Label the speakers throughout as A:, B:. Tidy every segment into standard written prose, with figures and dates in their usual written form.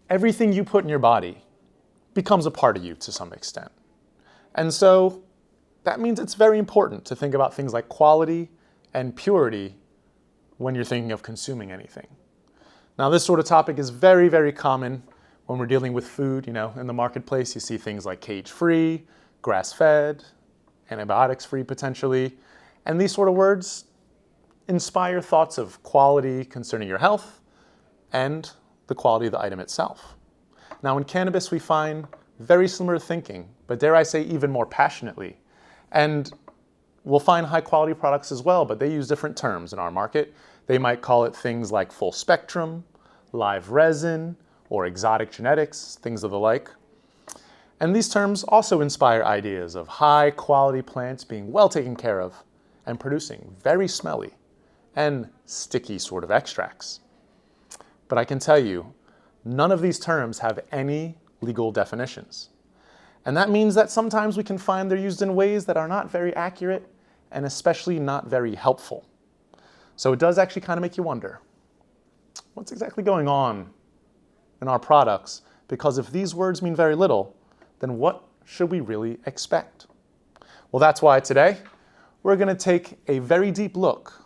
A: everything you put in your body becomes a part of you to some extent. And so that means it's very important to think about things like quality and purity when you're thinking of consuming anything. Now, this sort of topic is very, very common when we're dealing with food. In the marketplace, you see things like cage-free, grass-fed, antibiotics-free potentially. And these sort of words inspire thoughts of quality concerning your health and the quality of the item itself. Now, in cannabis, we find very similar thinking, but dare I say even more passionately. And we'll find high-quality products as well, but they use different terms in our market. They might call it things like full spectrum, live resin, or exotic genetics, things of the like. And these terms also inspire ideas of high-quality plants being well taken care of and producing very smelly and sticky sort of extracts. But I can tell you, none of these terms have any legal definitions. And that means that sometimes we can find they're used in ways that are not very accurate and especially not very helpful. So it does actually kind of make you wonder, what's exactly going on in our products? Because if these words mean very little, then what should we really expect? Well, that's why today we're going to take a very deep look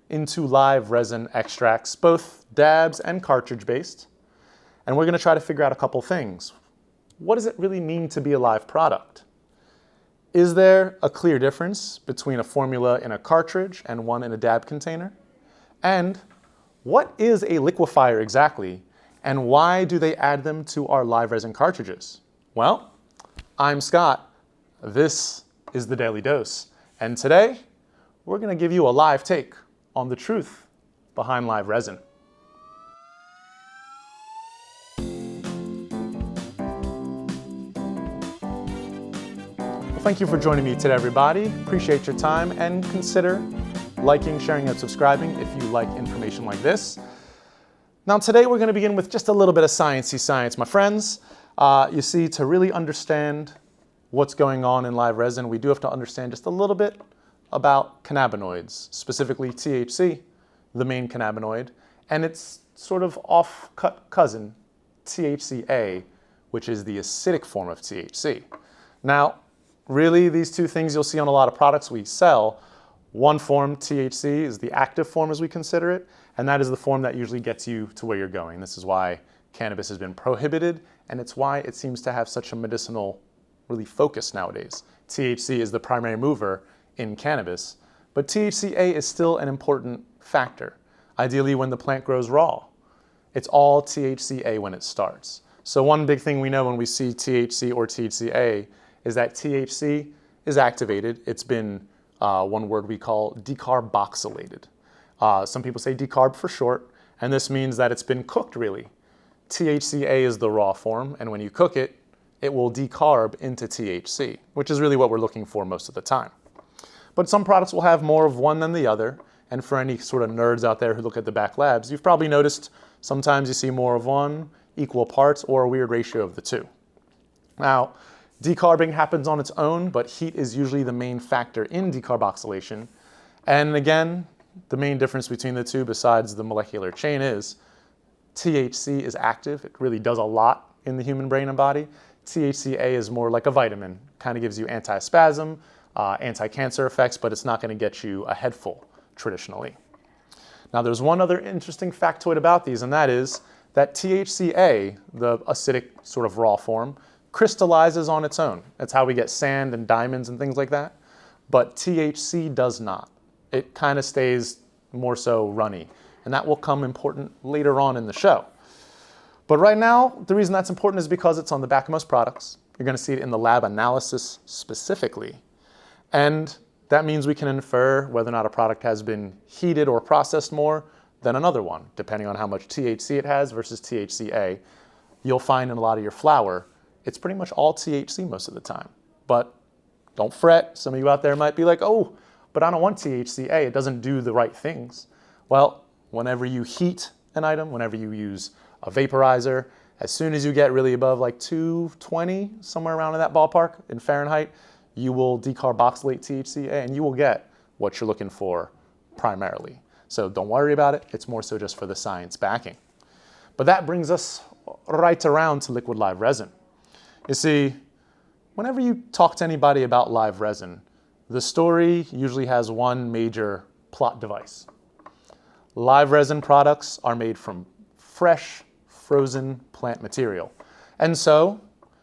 A: into live resin extracts, both dabs and cartridge based. And we're going to try to figure out a couple things. What does it really mean to be a live product? Is there a clear difference between a formula in a cartridge and one in a dab container? And what is a liquefier exactly? And why do they add them to our live resin cartridges? Well, I'm Scott. This is the Daily Dose. And today, we're going to give you a live take on the truth behind live resin. Thank you for joining me today, everybody. Appreciate your time, and consider liking, sharing, and subscribing if you like information like this. Now, today we're going to begin with just a little bit of sciencey science, my friends. You see, to really understand what's going on in live resin, we do have to understand just a little bit about cannabinoids, specifically THC, the main cannabinoid, and its sort of off-cut cousin, THCA, which is the acidic form of THC. Now, really, these two things you'll see on a lot of products we sell. One form, THC, is the active form as we consider it, and that is the form that usually gets you to where you're going. This is why cannabis has been prohibited, and it's why it seems to have such a medicinal really focus nowadays. THC is the primary mover in cannabis, but THCA is still an important factor. Ideally, when the plant grows raw, it's all THCA when it starts. So one big thing we know when we see THC or THCA is that THC is activated. It's been one word we call decarboxylated. Some people say decarb for short, and this means that it's been cooked really. THCA is the raw form, and when you cook it, it will decarb into THC, which is really what we're looking for most of the time. But some products will have more of one than the other, and for any sort of nerds out there who look at the back labs, you've probably noticed sometimes you see more of one, equal parts, or a weird ratio of the two. Now, decarbing happens on its own, but heat is usually the main factor in decarboxylation. And again, the main difference between the two, besides the molecular chain, is THC is active. It really does a lot in the human brain and body. THCA is more like a vitamin, kind of gives you anti-spasm, anti-cancer effects, but it's not going to get you a head full traditionally. Now, there's one other interesting factoid about these, and that is that THCA, the acidic sort of raw form, crystallizes on its own. That's how we get sand and diamonds and things like that. But THC does not. It kind of stays more so runny. And that will come important later on in the show. But right now, the reason that's important is because it's on the back of most products. You're going to see it in the lab analysis specifically. And that means we can infer whether or not a product has been heated or processed more than another one, depending on how much THC it has versus THCA. You'll find in a lot of your flour, it's pretty much all THC most of the time. But don't fret. Some of you out there might be like, oh, but I don't want THCA. It doesn't do the right things. Well, whenever you heat an item, whenever you use a vaporizer, as soon as you get really above like 220, somewhere around in that ballpark in Fahrenheit, you will decarboxylate THCA and you will get what you're looking for primarily. So don't worry about it. It's more so just for the science backing. But that brings us right around to liquid live resin. You see, whenever you talk to anybody about live resin, the story usually has one major plot device. Live resin products are made from fresh, frozen plant material. And so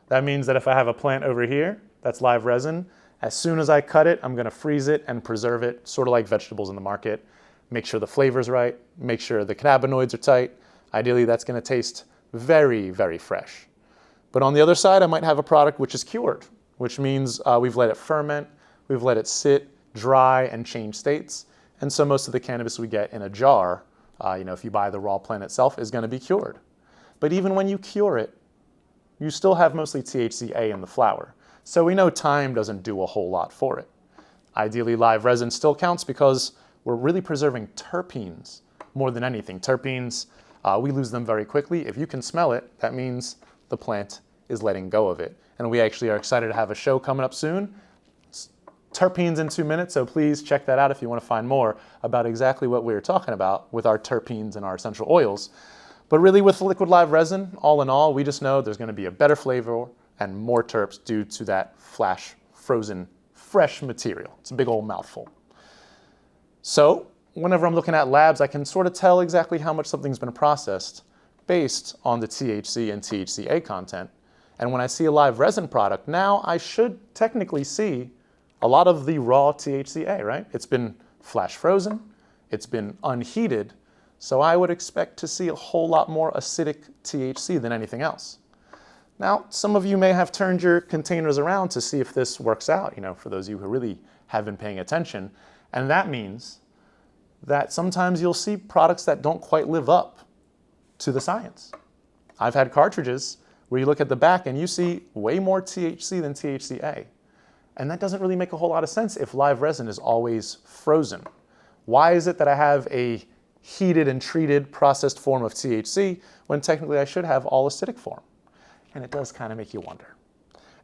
A: that means that if I have a plant over here that's live resin, as soon as I cut it, I'm going to freeze it and preserve it, sort of like vegetables in the market. Make sure the flavor's right, make sure the cannabinoids are tight. Ideally, that's going to taste very, very fresh. But on the other side, I might have a product which is cured, which means we've let it ferment, we've let it sit, dry, and change states. And so most of the cannabis we get in a jar, if you buy the raw plant itself, is going to be cured. But even when you cure it, you still have mostly THCA in the flower. So we know time doesn't do a whole lot for it. Ideally, live resin still counts because we're really preserving terpenes more than anything. Terpenes, we lose them very quickly. If you can smell it, that means the plant is letting go of it. And we actually are excited to have a show coming up soon. It's terpenes in 2 minutes, so please check that out if you want to find more about exactly what we were talking about with our terpenes and our essential oils. But really with liquid live resin, all in all, we just know there's going to be a better flavor and more terps due to that flash, frozen, fresh material. It's a big old mouthful. So whenever I'm looking at labs, I can sort of tell exactly how much something's been processed based on the THC and THCA content. And when I see a live resin product, now I should technically see a lot of the raw THCA, right? It's been flash frozen, it's been unheated, so I would expect to see a whole lot more acidic THC than anything else. Now, some of you may have turned your containers around to see if this works out, for those of you who really have been paying attention. And that means that sometimes you'll see products that don't quite live up to the science. I've had cartridges where you look at the back and you see way more THC than THCA. And that doesn't really make a whole lot of sense if live resin is always frozen. Why is it that I have a heated and treated processed form of THC when technically I should have all acidic form? And it does kind of make you wonder.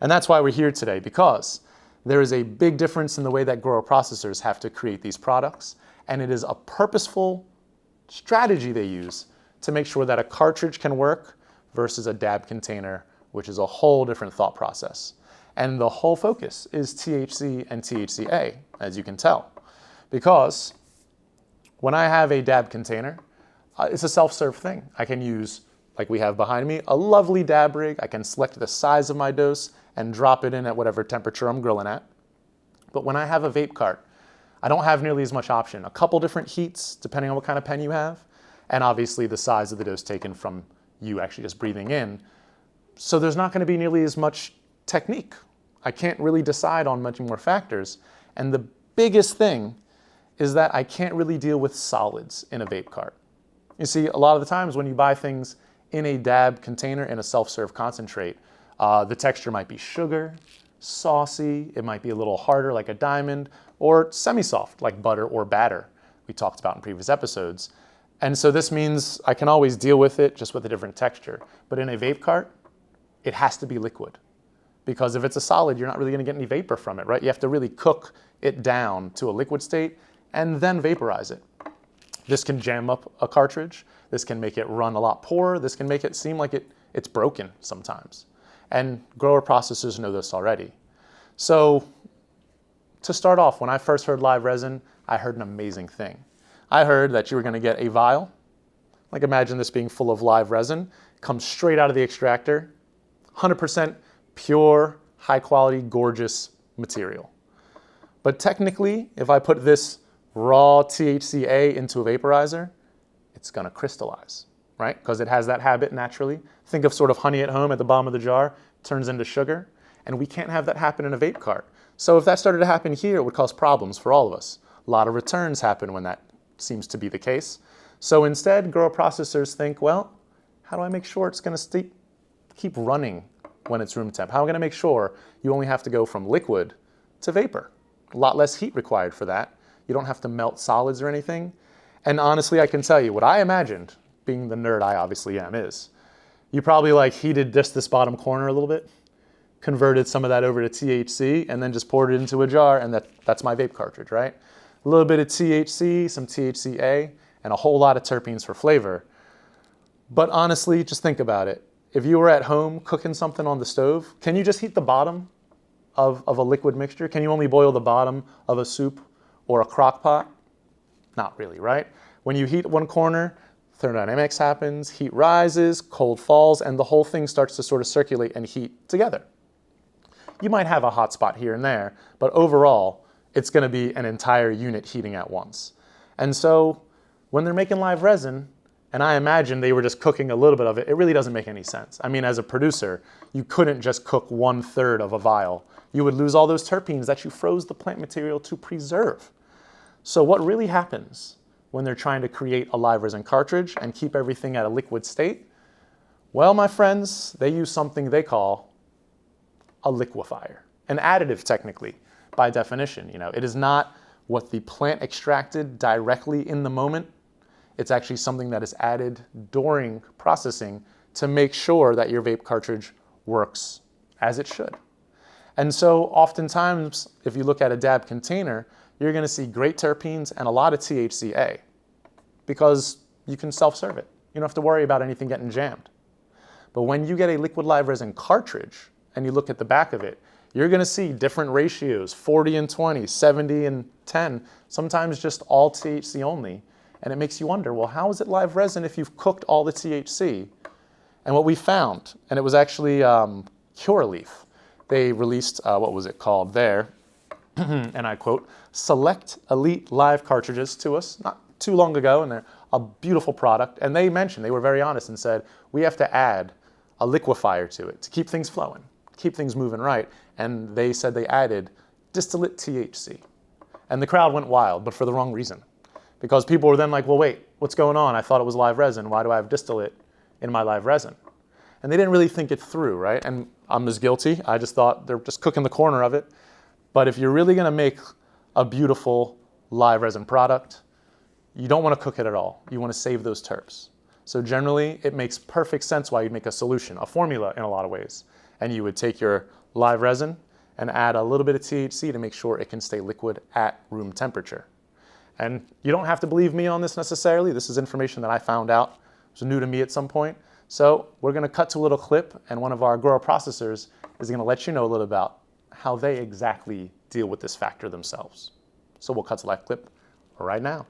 A: And that's why we're here today, because there is a big difference in the way that grower processors have to create these products, and it is a purposeful strategy they use to make sure that a cartridge can work versus a dab container, which is a whole different thought process. And the whole focus is THC and THCA, as you can tell, because when I have a dab container, it's a self-serve thing. I can use, like we have behind me, a lovely dab rig. I can select the size of my dose and drop it in at whatever temperature I'm grilling at. But when I have a vape cart, I don't have nearly as much option. A couple different heats, depending on what kind of pen you have, and obviously the size of the dose taken from you actually just breathing in. So there's not going to be nearly as much technique. I can't really decide on much more factors. And the biggest thing is that I can't really deal with solids in a vape cart. You see, a lot of the times when you buy things in a dab container in a self-serve concentrate, the texture might be sugar, saucy, it might be a little harder like a diamond, or semi-soft like butter or batter we talked about in previous episodes. And so this means I can always deal with it just with a different texture. But in a vape cart, it has to be liquid. Because if it's a solid, you're not really gonna get any vapor from it, right? You have to really cook it down to a liquid state and then vaporize it. This can jam up a cartridge. This can make it run a lot poorer. This can make it seem like it's broken sometimes. And grower processors know this already. So to start off, when I first heard live resin, I heard an amazing thing. I heard that you were gonna get a vial, like imagine this being full of live resin, comes straight out of the extractor, 100% pure, high quality, gorgeous material. But technically, if I put this raw THCA into a vaporizer, it's gonna crystallize, right? Because it has that habit naturally. Think of sort of honey at home at the bottom of the jar, turns into sugar, and we can't have that happen in a vape cart. So if that started to happen here, it would cause problems for all of us. A lot of returns happen when that seems to be the case. So instead, grower processors think, well, how do I make sure it's gonna keep running when it's room temp? How am I gonna make sure you only have to go from liquid to vapor? A lot less heat required for that. You don't have to melt solids or anything. And honestly, I can tell you what I imagined, being the nerd I obviously am, is you probably like heated just this bottom corner a little bit, converted some of that over to THC, and then just poured it into a jar, and that's my vape cartridge, right? A little bit of THC, some THCA, and a whole lot of terpenes for flavor. But honestly, just think about it. if you were at home cooking something on the stove, can you just heat the bottom of a liquid mixture? Can you only boil the bottom of a soup or a crock pot? Not really, right? When you heat one corner, thermodynamics happens, heat rises, cold falls, and the whole thing starts to sort of circulate and heat together. You might have a hot spot here and there, but overall, it's going to be an entire unit heating at once. And so when they're making live resin, and I imagine they were just cooking a little bit of it, it really doesn't make any sense. I mean, as a producer, you couldn't just cook 1/3 of a vial. You would lose all those terpenes that you froze the plant material to preserve. So what really happens when they're trying to create a live resin cartridge and keep everything at a liquid state? Well, my friends, they use something they call a liquefier, an additive technically, by definition. It is not what the plant extracted directly in the moment. It's actually something that is added during processing to make sure that your vape cartridge works as it should. And so oftentimes, if you look at a dab container, you're going to see great terpenes and a lot of THCA because you can self-serve it. You don't have to worry about anything getting jammed. But when you get a liquid live resin cartridge and you look at the back of it, you're going to see different ratios, 40 and 20, 70 and 10, sometimes just all THC only. And it makes you wonder, well, how is it live resin if you've cooked all the THC? And what we found, and it was actually Curaleaf, they released, what was it called there? And I quote, Select Elite Live Cartridges to us not too long ago, and they're a beautiful product. And they mentioned, they were very honest and said, we have to add a liquefier to it to keep things flowing, keep things moving right. And they said they added distillate THC. And the crowd went wild, but for the wrong reason. Because people were then like, well, wait, what's going on? I thought it was live resin. Why do I have distillate in my live resin? And they didn't really think it through, right? And I'm as guilty. I just thought they're just cooking the corner of it. But if you're really going to make a beautiful live resin product, you don't want to cook it at all. You want to save those terps. So generally, it makes perfect sense why you'd make a solution, a formula in a lot of ways. And you would take your live resin and add a little bit of THC to make sure it can stay liquid at room temperature. And you don't have to believe me on this necessarily. This is information that I found out. It was new to me at some point. So we're going to cut to a little clip, and one of our grower processors is going to let you know a little about how they exactly deal with this factor themselves. So we'll cut to live clip right now.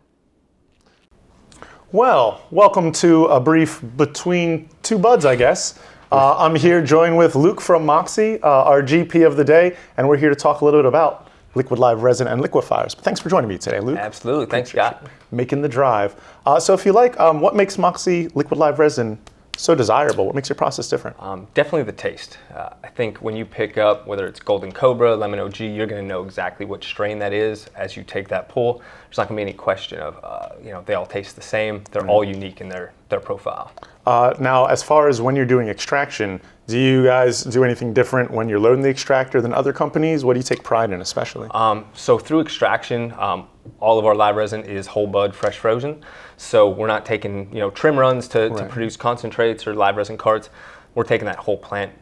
A: Well, welcome to a brief between two buds, I guess. I'm here joined with Luke from Moxie, our GP of the day, and we're here to talk a little bit about liquid live resin and liquefiers. Thanks for joining me today, Luke.
B: Absolutely. Thanks, Scott.
A: Making the drive. So if you like, what makes Moxie liquid live resin so desirable? What makes your process different?
B: Definitely the taste. I think when you pick up, whether it's Golden Cobra, Lemon OG, you're going to know exactly which strain that is as you take that pull. There's not going to be any question of, they all taste the same. They're all unique in their profile.
A: Now, as far as when you're doing extraction, do you guys do anything different when you're loading the extractor than other companies? What do you take pride in especially?
B: So through extraction, all of our live resin is whole bud, fresh frozen. So we're not taking trim runs to produce concentrates or live resin carts. We're taking that whole plant,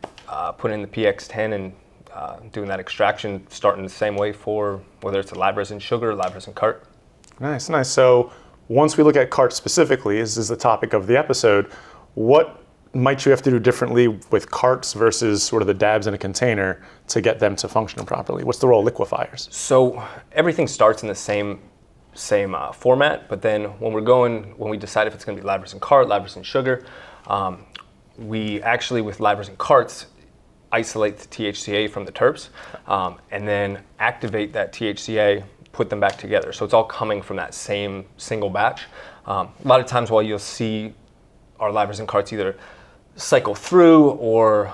B: putting in the PX10 and doing that extraction, starting the same way for whether it's a live resin sugar or live resin cart.
A: Nice, nice. So once we look at carts specifically, this is the topic of the episode, what might you have to do differently with carts versus sort of the dabs in a container to get them to function properly? What's the role of liquefiers?
B: So everything starts in the same format, but then when we decide if it's going to be live resin cart, live resin sugar, we actually with live resin carts isolate the THCA from the terps, and then activate that THCA, put them back together. So it's all coming from that same single batch. A lot of times while you'll see our live resin carts either cycle through or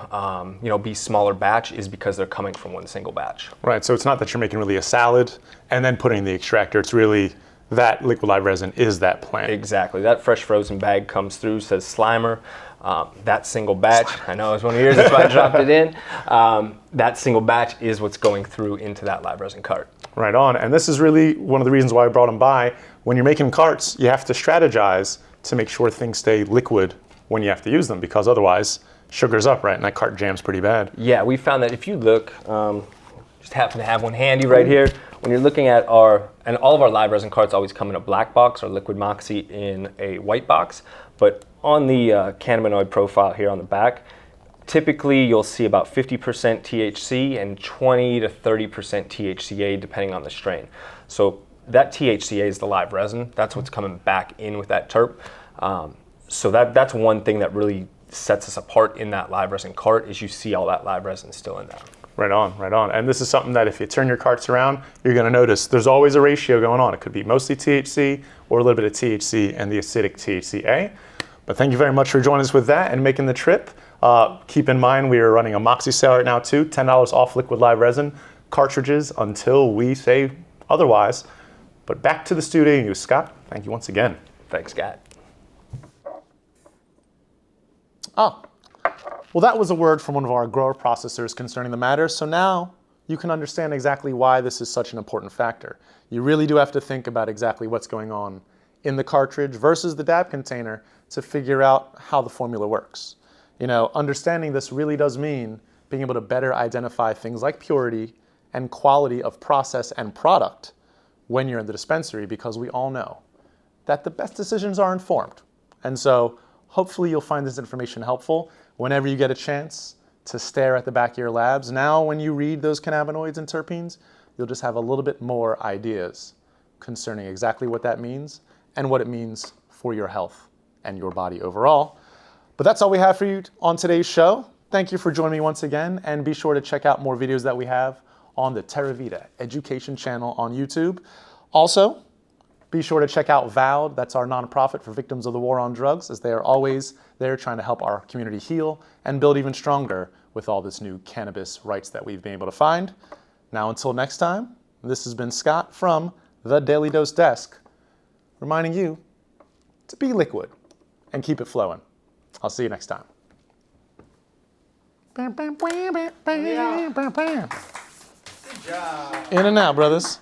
B: be smaller batch is because they're coming from one single batch.
A: Right, so it's not that you're making really a salad and then putting the extractor, it's really that liquid live resin is that plant.
B: Exactly, that fresh frozen bag comes through, says Slimer, that single batch, I know it was one of yours, that's why I dropped it in, that single batch is what's going through into that live resin cart.
A: Right on, and this is really one of the reasons why I brought them by. When you're making carts, you have to strategize to make sure things stay liquid when you have to use them, because otherwise sugar's up, right? And that cart jams pretty bad.
B: Yeah, we found that if you look, just happen to have one handy right here, when you're looking at and all of our live resin carts always come in a black box or liquid Moxie in a white box, but on the cannabinoid profile here on the back, typically you'll see about 50% THC and 20 to 30% THCA depending on the strain. So that THCA is the live resin. That's what's coming back in with that terp. So that's one thing that really sets us apart in that live resin cart is you see all that live resin still in there.
A: Right on, right on. And this is something that if you turn your carts around, you're going to notice there's always a ratio going on. It could be mostly THC or a little bit of THC and the acidic THCA. But thank you very much for joining us with that and making the trip. Keep in mind we are running a Moxie sale right now too, $10 off liquid live resin cartridges until we say otherwise. But back to the studio, Scott. Thank you once again.
B: Thanks, Scott.
A: Oh, well, that was a word from one of our grower processors concerning the matter. So now you can understand exactly why this is such an important factor. You really do have to think about exactly what's going on in the cartridge versus the dab container to figure out how the formula works. You know, understanding this really does mean being able to better identify things like purity and quality of process and product when you're in the dispensary, because we all know that the best decisions are informed. And so hopefully you'll find this information helpful whenever you get a chance to stare at the back of your labs. Now, when you read those cannabinoids and terpenes, you'll just have a little bit more ideas concerning exactly what that means and what it means for your health and your body overall. But that's all we have for you on today's show. Thank you for joining me once again, and be sure to check out more videos that we have on the Terra Vita Education channel on YouTube. Also, be sure to check out VOWD, that's our nonprofit for victims of the war on drugs, as they are always there trying to help our community heal and build even stronger with all this new cannabis rights that we've been able to find. Now, until next time, this has been Scott from the Daily Dose Desk, reminding you to be liquid and keep it flowing. I'll see you next time.
C: Good job.
A: In and out, brothers.